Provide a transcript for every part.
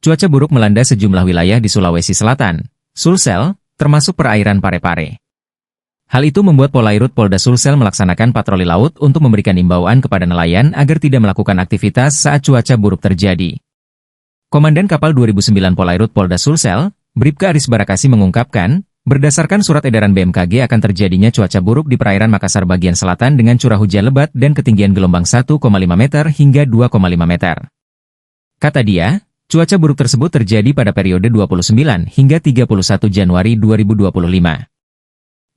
cuaca buruk melanda sejumlah wilayah di Sulawesi Selatan, Sulsel, termasuk perairan Parepare. Hal itu membuat Polairut Polda Sulsel melaksanakan patroli laut untuk memberikan imbauan kepada nelayan agar tidak melakukan aktivitas saat cuaca buruk terjadi. Komandan Kapal 2009 Polairut Polda Sulsel, Bribka Aris Barakasi mengungkapkan, berdasarkan surat edaran BMKG akan terjadinya cuaca buruk di perairan Makassar bagian selatan dengan curah hujan lebat dan ketinggian gelombang 1,5 meter hingga 2,5 meter. Kata dia, cuaca buruk tersebut terjadi pada periode 29 hingga 31 Januari 2025.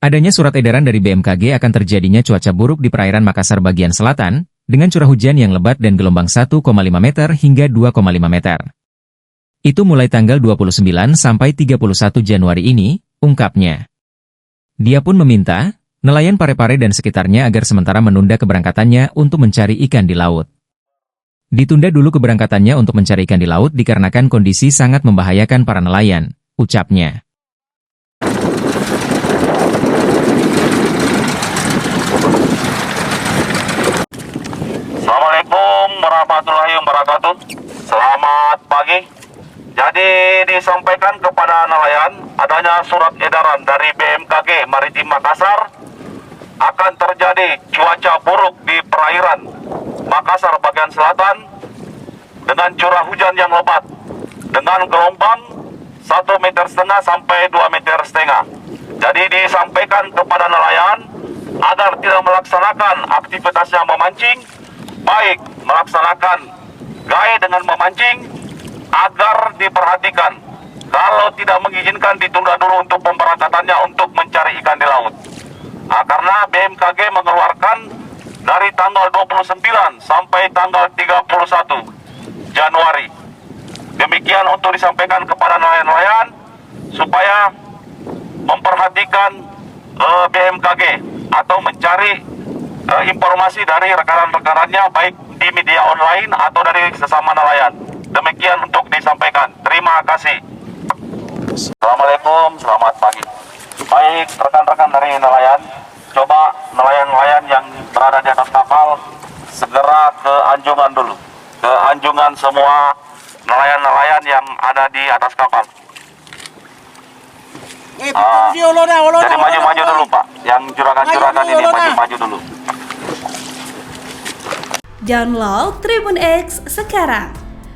Adanya surat edaran dari BMKG akan terjadinya cuaca buruk di perairan Makassar bagian selatan, dengan curah hujan yang lebat dan gelombang 1,5 meter hingga 2,5 meter. Itu mulai tanggal 29 sampai 31 Januari ini, ungkapnya. Dia pun meminta, nelayan Parepare dan sekitarnya agar sementara menunda keberangkatannya untuk mencari ikan di laut. Ditunda dulu keberangkatannya untuk mencari ikan di laut dikarenakan kondisi sangat membahayakan para nelayan, ucapnya. Assalamualaikum warahmatullahi wabarakatuh. Selamat pagi. Jadi disampaikan kepada nelayan adanya surat edaran dari BMKG Maritim Makassar akan terjadi cuaca buruk di perairan Makassar bagian selatan dengan curah hujan yang lebat dengan gelombang 1,5 meter sampai 2,5 meter. Jadi disampaikan kepada nelayan agar tidak melaksanakan aktivitasnya memancing, baik melaksanakan gaya dengan memancing, agar diperhatikan kalau tidak mengizinkan ditunda dulu untuk pemberangkatannya untuk mencari ikan di laut. Karena BMKG mengeluarkan dari tanggal 29 sampai tanggal 31 Januari. Demikian untuk disampaikan kepada nelayan-nelayan supaya memperhatikan BMKG atau mencari informasi dari rekan-rekannya baik di media online atau dari sesama nelayan. Demikian untuk disampaikan. Terima kasih. Assalamualaikum, selamat pagi. Baik rekan-rekan dari nelayan, coba nelayan-nelayan yang berada di atas kapal segera ke anjungan dulu. Ke anjungan semua nelayan-nelayan yang ada di atas kapal. Jadi maju-maju dulu Pak. Yang juragan-juragan ini maju-maju dulu. Download Tribun X sekarang.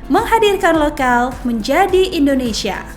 Menghadirkan lokal menjadi Indonesia.